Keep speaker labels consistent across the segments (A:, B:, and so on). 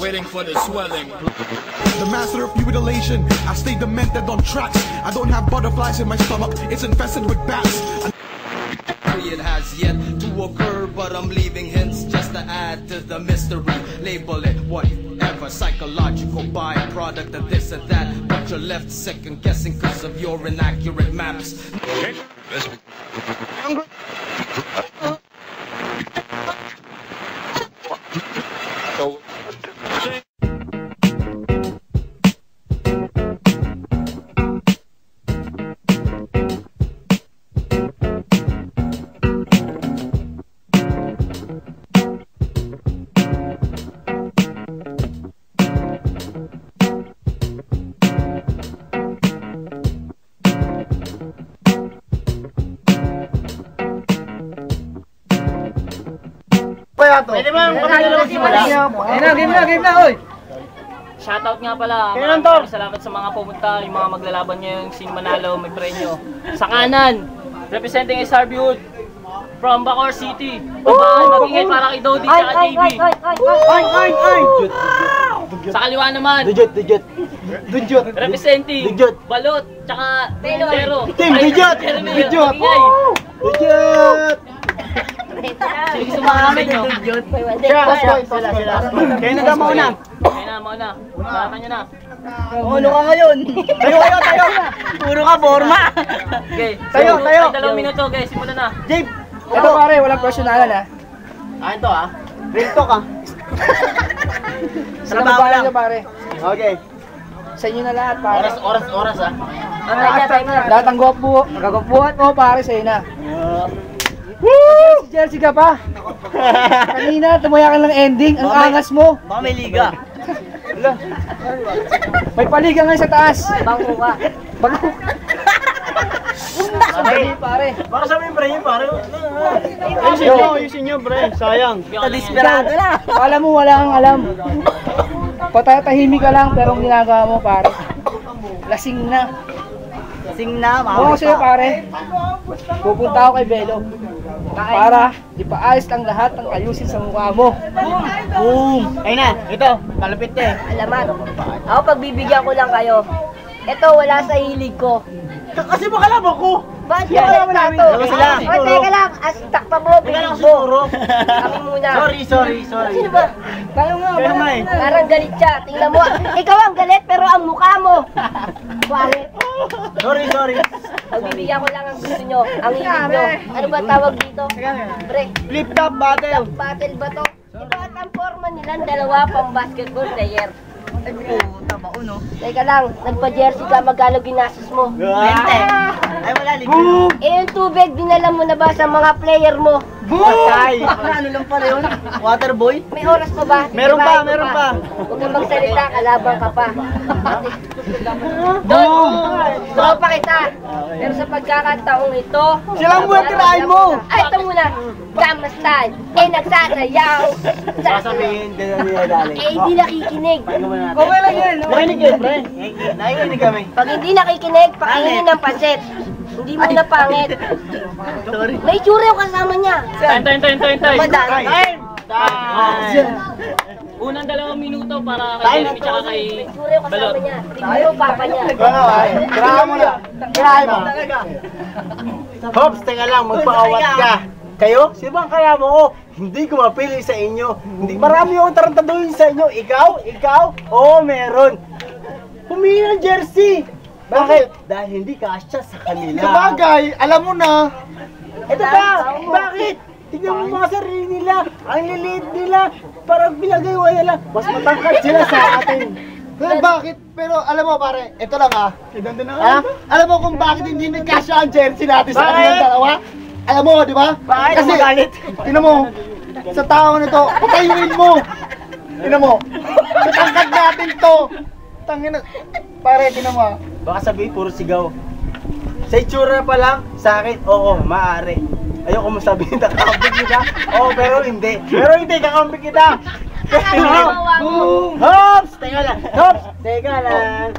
A: waiting for the swelling.
B: The master of mutilation, I stay demented on tracks. I don't have butterflies in my stomach, it's infested with bats.
C: It has yet to occur, but I'm leaving hints just to add to the mystery. Label it whatever, psychological byproduct of this or that, but you're left second guessing cause of your inaccurate maps. Okay.
D: Pwede ba yung panalo na magsimula? Game na, oy!
E: Shoutout nga pala, maraming salamat sa mga pumunta, yung mga maglalaban ngayong sing manalo, may premyo. Sa kanan, representing SRB Wood, from Bacoor City. Babaan, mag-ingay para kay Dodi at JB. Sa kaliwa naman,
D: Dujot.
E: representing Balot, tsaka Tero.
D: Team Dujot!
E: Sige, sumakamit nyo.
D: Kayo na daw mauna.
E: Baka nyo na.
D: Ano ka ngayon? Tayo! Puro ka forma!
E: Okay,
D: Tayo!
E: 2 minuto, guys, simulan na.
D: Jabe! Ito pare, walang personalan ha. Akin to ha. Real talk ha. Trabaho lang. Pare. Okay. Sa inyo na lahat pare.
E: Oras ha.
D: Lahat ng gagawpuan mo pare sa na. Woo! Si Chelsea ka pa. Kanina tumaya ka lang ending, ang angas mo.
E: Baka may liga.
D: May paliga nga sa taas.
E: Bangko ka.
D: Pare.
F: Para sa mga pre, pare. Ayusin nyo, pre. Sayang.
E: Desperado na.
D: Alam mo, wala kang alam. Patatahimik ka lang, pero ang ginagawa mo, pare. Lasing na. Oo, sa'yo, pare. Pupunta ako kay Belo. Para ipaayos ang lahat ng ayusin sa mukha mo. Boom!
F: Ayun na, ito. Kalapit na eh.
G: Alaman, ako pagbibigyan ko lang kayo. Ito wala sa hilig ko.
F: Kasi baka lang ako.
G: Bakit yung wala namin? O teka lang, takpa mo, bilig mo. Kami muna.
F: Sorry.
G: Sino ba?
D: Tayo nga,
F: eh.
G: Parang galit siya. Tingnan mo, ikaw ang galit pero ang mukha mo. Pare,
F: Sorry.
G: pagbibigyan ko lang ang gusto nyo, ang hilig nyo. Ano ba tawag dito? Pre,
F: Flip top battle.
G: battle ba to? Ito at ang forma nilang dalawa pang basketball player. Teka lang, nagpa-jersey ka, magkano ginastos mo?
F: 20. Ay, wala.
D: Boom!
G: Eh, yung tubig, dinala mo na ba sa mga player mo?
F: Patay.
E: Ano lang pala yun? Waterboy?
G: May oras pa ba?
F: Meron pa.
G: Huwag kang magsalita, kalaban ka pa.
D: Boom!
G: Tropa kita. Pero sa pagkakataong ito...
F: Silang buwan tirahin mo.
G: Ay, ito muna. Kamastan. Eh, nagsasayaw.
F: Sasabihin, dali.
G: Eh, hindi nakikinig.
D: Okay lang yan.
F: Nakinig yun, pre. Nakinig kami.
G: Pag hindi nakikinig, pakingin ng pansit. Hindi mo na pangit. May tsura yung kasama niya.
E: Time.
F: Time.
E: Unang 2 minuto para kay Jeremy tsaka kay
G: May tsura yung kasama niya. Tingnan mo, papa niya.
F: Tirahan mo na. Tirahan mo. Hops, teka lang, magpaawat ka. Kayo? Si bang kaya mo ko? Hindi ko mapili sa inyo. Hindi, marami akong tarantaduhin sa inyo. Ikaw? Oo, meron. Pumili ng jersey. Bakit? Dahil hindi kasya sa kanila. Sabagay, alam mo na. Ito ba? Bakit? Tignan mo mga sarili nila. Ang liliit nila. Parang pinagayawaya lang. Mas matangkad sila sa atin. Bakit? Pero alam mo pare, ito lang ha. Alam mo kung bakit hindi nagkasya ang jersey natin sa kanilang dalawa? Alam mo, di ba? Kasi, tingnan mo, sa tao na to, patayuin mo. Tingnan mo, sa tangkad natin to. Tangina, pare, tingnan mo. Baka sabihin, puro sigaw. Sa itsura pa lang, sa akin, oo, maaari. Ayoko mo sabihin, kakambing kita. Oo, pero hindi. Kakambing kita. Hops! Teka lang. Hops! Teka lang.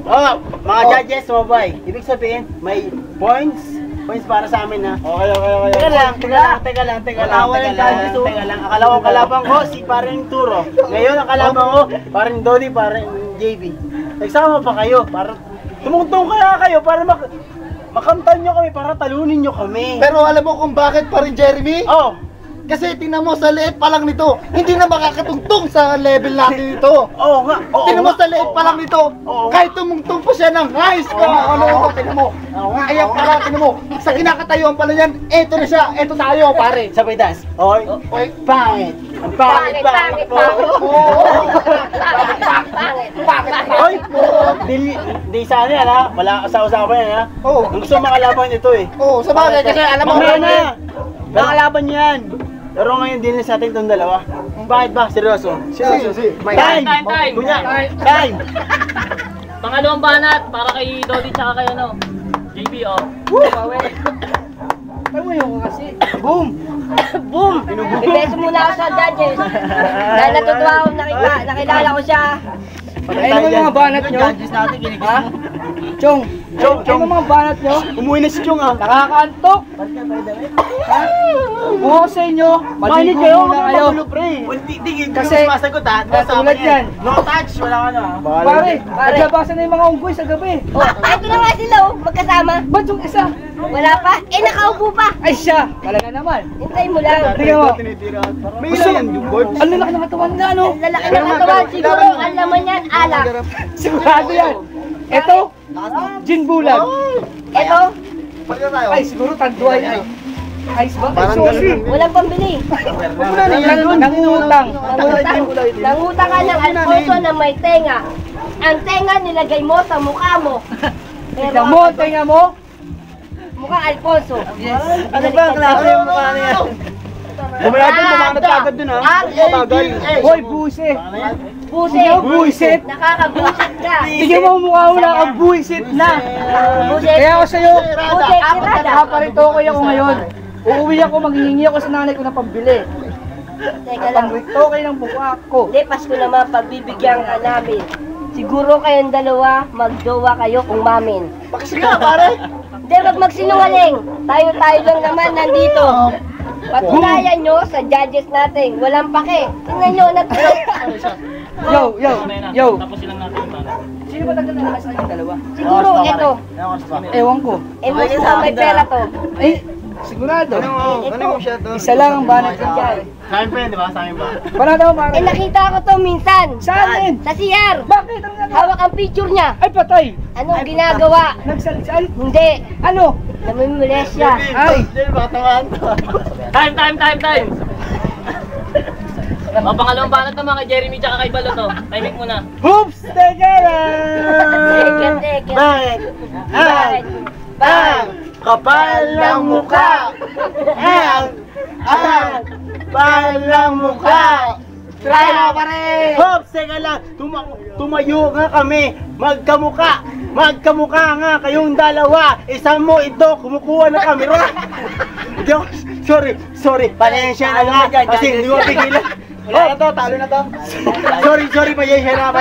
F: Oh, mga judges, mabay. Ibig sabihin, may points Points para sa amin ha. Okay. Teka lang. Akala ko kalaban ko si Paring Turo. Ngayon ang kalaban ko, Paring Dodi, Paring JB. Nagsama pa kayo para tumungtong kaya kayo para makamtan nyo kami, para talunin nyo kami.
A: Pero alam mo kung bakit pa rin, Jeremy?
F: Oh!
A: Kasi tingnan mo sa liit pa lang nito, hindi na makakatungtong sa level natin ito.
F: Oo nga!
A: Tingnan mo sa liit pa lang nito, kahit tumungtong pa siya ng highs ko, ano ito, tingnan mo. Kaya pala, tingnan mo, sa kinakatayuan pala niyan, eto na siya, eto tayo, pare.
F: Sabay das. Okay. Pangit. Ang pangit. Hoy! Di sana yan ha. Wala usapan yan ha.
A: Oo.
F: Ang gusto makalaban ito eh.
A: Oo, sa bagay, kasi alam mo,
F: Mamaya na! Makalaban yan! Pero ngayon din sa ating itong dalawa. Bakit ba? Seryoso? Time! Kunya! Time!
E: Pangalawang banat para kay Dodi tsaka kay ano. JB oh.
D: Ay mo yung kasi. Boom!
G: Boom! Ibeso muna ako sa judges. Dahil natutuwa ako nakilala ko siya.
D: Ayun mo mga banat nyo. Ha? Chong! Ayun mo mga banat nyo.
F: Umuwi na si Chong ah.
D: Nakakaantok! Ha? Kung ako sa inyo, maligo muna kayo.
F: Kasi masagot ha.
D: Tulad yan.
F: No touch, wala ka na.
D: Pare, naglabasan na yung mga unggoy sa gabi.
G: Ito na nga sila magkasama.
D: Ba't yung isa?
G: Wala pa. Nakaupo pa.
D: Ay siya! Talaga naman.
G: Hintay mo lang.
D: Tingnan mo.
F: May ilan yan yung board?
D: Ang lalaki ng katawan na, no?
G: Ang lalaki ng katawan. Siguro ang laman yan, alak.
D: Sigurado yan. Ito, gin bulag.
G: Ito,
D: Ay, siguro tanduay ay. Ice ba? Ay, sosi.
G: walang pambili.
D: Nangutang.
G: Nangutang ka ng Alfonso na may tenga. Ang tenga nilagay mo sa mukha mo.
D: Tignan mo, tingnan mo.
G: Mukhang Alfonso.
F: Ano ba ang klase yung mukha niya? Bumaya din, bumanat agad dun ha. Bagal.
D: Hoy, buse.
G: Buset.
D: Buisit.
G: Nakakabusit ka.
D: Tignan mo ang mukha mo na ang buisit na.
G: Buset.
D: Kaya ako sa'yo,
G: Buset. Sirada.
D: nakaparitokoy ako ngayon. Uuwi ako, maghihingi ako sa nanay ko ng pambili.
G: Teka lang.
D: Pangritokay ng mukha ko.
G: Hindi, Pasko naman, pagbibigyan ka namin. Siguro kayong dalawa, magjowa kayo kung mamin.
F: Bakit ka pare?
G: Hindi, wag magsinungaling. Tayo lang naman nandito. Patunayan nyo sa judges natin. Walang pake. Tingnan nyo,
D: Yo.
E: Tapos silang natin yung banat.
D: Sino ba nagdadala sa akin dalawa?
G: Siguro ito.
D: Ewan ko.
G: Musta may pera to.
D: Ay, sigurado.
F: Ano siya to?
D: Isa lang ang banat ko dyan.
F: Sa akin pa yun, di ba? Sa akin pa.
D: Para daw, pare.
G: Nakita ko to minsan.
D: Saan?
G: Sa CR.
D: Bakit? Ang nagawa?
G: Hawak ang picture niya.
D: Ay, patay.
G: Anong ginagawa?
D: Nagsalisal?
G: Hindi.
D: Ano?
G: Namimiles siya.
D: Ay.
E: Time! O, pangalawang banat naman kay Jeremy tsaka kay Balot oh. Timing muna.
D: Oops! Teka lang!
G: Teka.
F: Bakit?
G: Bakit?
F: Kapal ng mukha! Kapal ng mukha!
D: Try na, pare!
F: Hops, teka lang! Tumayo nga kami! Magkamukha nga kayong dalawa! Isang mo ito, kumukuha na kamera! Sorry, pasensya na nga kasi hindi mo pigilan. Wala na to, talo na to. Sorry, pasensya na.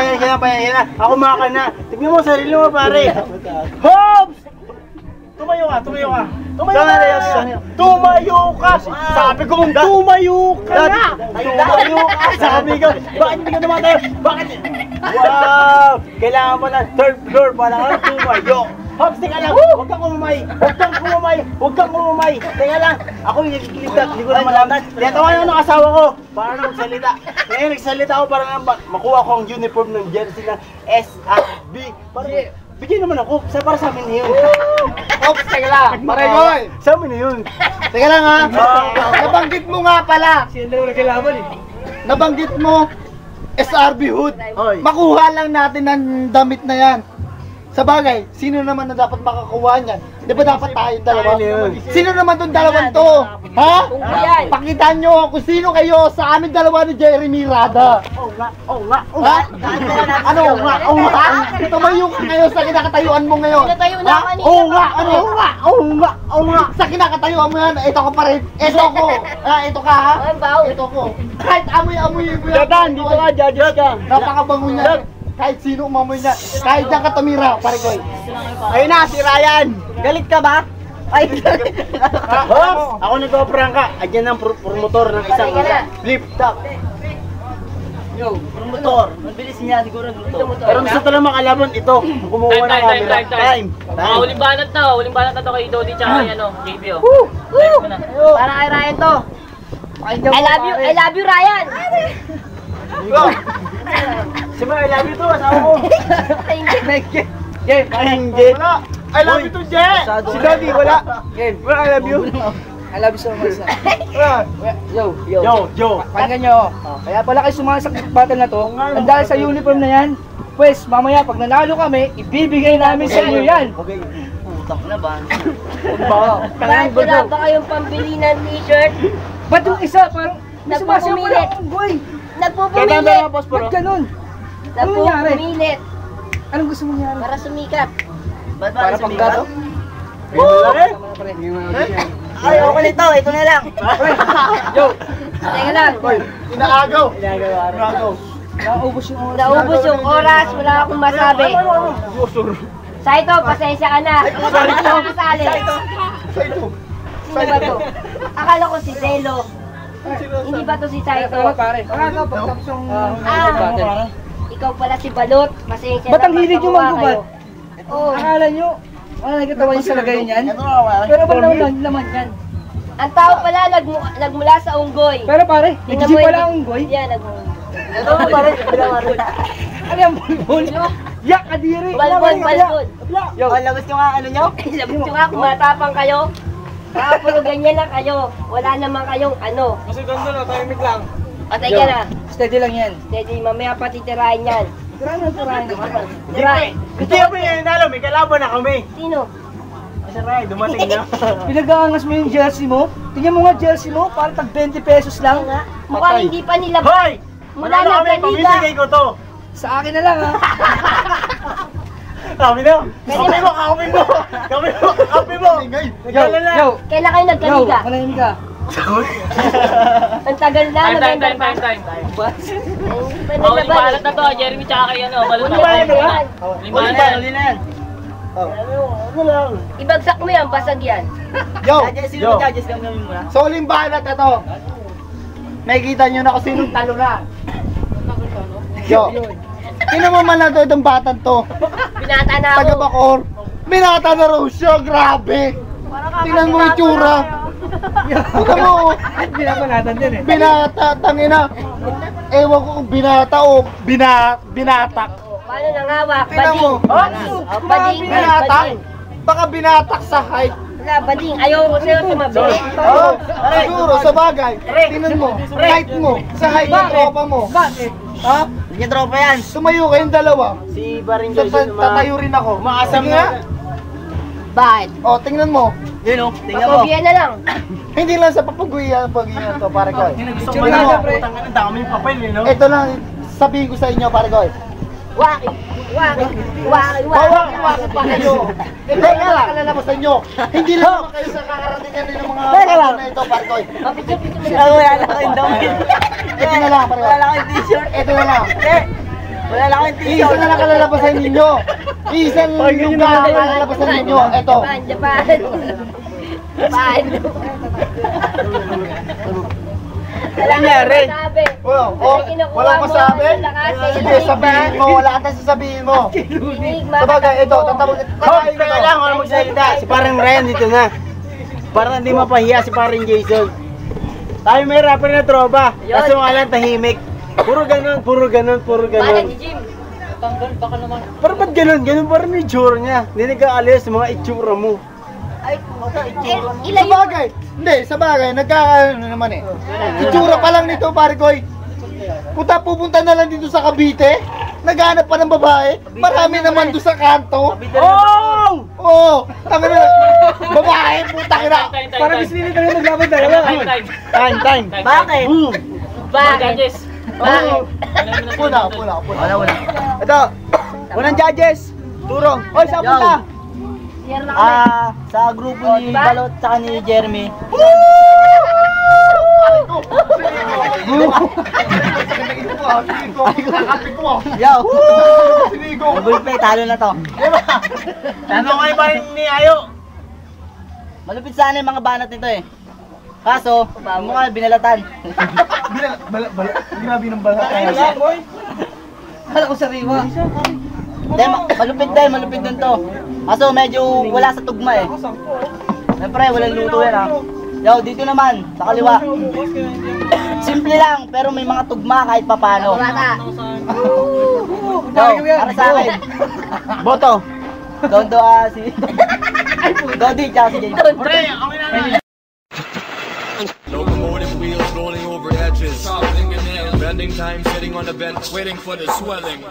F: Ako maka na. Tignan mo sarili mo pare. Hops! Tumayo ka. Tumayo ka! Sabi ko mong tumayo ka na! Sabi ko, bakit hindi ka tumatayo? Bakit? Wow! Kailangan mo na third floor para ka tumayo. Hops, teka lang! Huwag kang umamay! Teka lang! Ako yung nagkikita, hindi ko na malaman. Tinatawanan ng asawa ko para na magsalita. Ngayon nagsalita ako para na makuha ko ang uniform ng jersey ng SRB. Bigyan naman ako, para sa amin na yun.
A: Ops, teka lang. Pare boy.
F: Sa amin na yun.
A: Teka lang ha. Nabanggit mo nga pala.
D: Sila daw nagkalaban eh.
A: Nabanggit mo SRB Hood.
F: Oy.
A: Makuha lang natin ang damit na yan. Sa bagay, sino naman na dapat makakuha niyan? Di ba dapat tayong dalawa? Sino naman tong dalawang to? Ha?
G: Yan.
A: Pakitaan nyo kung sino kayo sa amin dalawa ni Jeremy Rada.
F: Oo nga.
A: Ha? Ano nga? Tumayo ka ngayon sa kinakatayuan mo ngayon.
G: Natayo na ako kanina.
A: Oo nga. Sa kinakatayuan mo yan, ito ko pa rin. Ito ko. Ito ka ha?
G: Ay, bawo.
A: Ito ko. Kahit amoy-amoy mo yan.
F: Jordan, dito ka, judges ka.
A: Napakabango niya. Kahit sino umamoy niya. Kahit diyan ka tumira, pare ko.
F: Ayun na, si Ryan. Galit ka ba?
G: Ay,
F: Hops! Ako nag-o-prangka. Adyan ang promotor ng isang
G: Patay ka na.
F: flip top.
D: Yo,
F: Promotor.
D: mabilis niya siguro dito.
F: Pero gusto talaga makalaban ito. Kumuha ng camera. Time.
E: Huling banat na, huling banat na to kay Dodi tsaka kay JP oh.
G: para kay Ryan to. I love you, Ryan.
F: Siyempre, I love you to. Asawa ko.
D: Game,
F: Hindi. Wala. I love you to, Je. Si Daddy, wala.
D: game.
F: Wala, I love you.
D: I love you so much. Yo,
F: Yo.
D: pakinggan nyo. Kaya pala kayo sumama sa battle na to, ang dahil sa uniform na yan, pues mamaya pag nanalo kami, ibibigay namin sa inyo yan.
F: Okay.
G: Bakit wala ba kayong pambili ng t-shirt?
D: Ba't yung isa parang may sumasayaw pala akong boy?
G: Nagpupumilit.
D: Ba't ganun? Anong nangyari?
G: Nagpupumilit.
D: Anong gusto mong nangyari?
G: Para sumikat.
D: Para panggato?
G: Ay, okay nito. Ito na lang.
D: Yo,
G: Teka lang.
A: Inaagaw.
D: naubos yung oras.
G: Naubos yung oras. Wala akong masabi. Saito, pasensya ka na. Hindi ako kasali. Sino ba to? Akala ko si Zelo. Hindi ba to si Saito?
D: Tama pare. Pagtapos yung battle.
G: Ikaw pala si Balot. Pasensya
D: Ba't ang hilig yung
G: magpagawa
D: magbubat?
G: kayo. Oo.
D: Akala nyo, wala nagkatawa niyo sa lagay niyan? Pero ba naman yan?
G: Ang tao pala nagmula sa unggoy.
D: Pero pare,
G: Tingnan
D: nagkisi
G: mo
D: pala
G: yung-
D: ang goy.
G: Yan, nagmula.
D: Ito pare, ano yung bulbul? Yak, kadiri!
G: Balbon.
D: Yo, labas nyo nga ano nyo?
G: Sabi ko nga, kung matapang kayo, puro ganyan lang kayo. Wala naman kayong ano.
F: Kasi ganda na, timing lang.
G: Patay ka na.
D: Steady lang yan.
G: Steady, mamaya patitirahin yan.
D: Tirahin.
G: Tirahin.
F: Hindi kami nanalo, may kalaban na kami.
G: Sino?
F: Kasi Ray, dumating na.
D: Pinag-aangas mo yung jersey mo? Tingnan mo nga jersey mo, parang tag 20 pesos lang.
G: Nga. Mukhang hindi pa nila
F: Hoy!
G: Mula
F: Manalo
G: na
F: kami,
G: Galila.
F: pamimigay ko to.
D: Sa akin na lang ha.
F: Kami na. Kami mo. Nagkalala.
D: Yo,
G: Kailan kayo nagkaliga?
D: manahimik ka.
G: Ang tagal na,
E: Time. Huling banat na to, Jeremy tsaka kay Balot na. Huling banat.
F: Ano lang.
G: Ibagsak mo yan, basag yan.
A: Yo,
F: Yo.
A: so uling banat na to. Nakikita nyo na kung sinong talo na. Yo, tingnan mo man na to itong batan to.
G: Binata na
A: Taga
G: ako.
A: Bacor. Binata na raw siya, grabe. Tingnan mo yung tsura. Tingnan mo,
D: Hindi na panatan din eh.
A: binata, tangina. Ewan ko kung binata o binatak.
G: Paano nangawak?
A: Tingnan mo.
G: Bading.
A: Binatak? Baka binatak sa height.
G: Wala, bading. Ayaw ko sa'yo tumabili.
A: Oo, siguro sa bagay. Tingnan mo, height mo, sa height ng tropa mo.
D: Bakit?
A: Ha?
F: Hindi tropa yan.
A: Tumayo kayong dalawa.
F: Si Baring
A: So, tatayo rin ako.
F: Umaasam
A: Sige nga.
F: na.
G: Bakit?
A: O, tingnan mo.
F: Yun o,
G: Papogian na lang.
A: Hindi lang sa papaguyan to, pare ko.
F: Gusto
A: Tingnan
F: ko na
A: mo.
F: putang ang dami yung papel, you know?
A: Ito lang, sabihin ko sa inyo, pare ko.
G: Waki.
A: Waki pa kayo. Ito lang kalalabas sa inyo. Hindi lang naman kayo sa kakaratingan din ng mga bagay na ito, pare ko.
G: Mapicture-picture mo
F: Wala na kayong damit.
A: Ito na lang, pare ko.
F: Wala na kayong t-shirt.
A: Ito na lang.
F: Wala na kayong
A: Isa na lang kalalabasan ninyo. Isang lugar na kalalabasan ninyo. Ito.
G: Japan. Wala
F: nangyari?
G: masabi.
A: Walang masabi? Sige, sabihin mo. Wala kang sasabihin mo. Sa bagay, ito. Tatayin ko
F: Kaya lang, wala magsalita. Si parang Ryan dito na. Parang hindi mapahiya si parang Jason. Tayo may rapper na tropa. Kaso nga lang tahimik. Puro ganun.
G: Bakit si Jim?
F: Pero ba't ganun? Ganun pa rin yung itsura niya. Hindi nag-aalis sa mga itsura mo.
A: Sa bagay. Hindi, sa bagay. Nagkakaano naman eh. Itsura pa lang nito, pare ko. Pupunta na lang dito sa Cavite. Naghanap pa ng babae. Marami naman doon sa kanto.
F: Oh!
A: Oo. Tama na. Babae, putang ina.
D: Para gusto nila talaga maglaban dalawa.
F: Time.
G: Bakit? Bakit?
E: Judges.
A: Puna.
F: Wala. Ito. Unang judges. Turong. Oy, saan punta?
G: Yan lang kami.
F: Sa grupo ni
G: Diba?
F: Balot sa ni Jeremy. Yo! Double play, talo na to. Diba? Tanong kayo pa rin ni Ayo.
D: Malupit sana yung mga banat nito eh. Kaso, mukha binalatan.
A: Grabe ng balat.
D: Kala ko sariwa. Hindi, malupit din to. Kaso medyo wala sa tugma eh. Siyempre, walang luto yan ha. Yo, dito naman, sa kaliwa. Simple lang, pero may mga tugma kahit papano. Yo, para sa akin. Boto. Dondo si... Dodi, tsaka si James.
C: Locomotive wheels rolling over edges. Bending time, sitting on the bench, waiting for the swelling.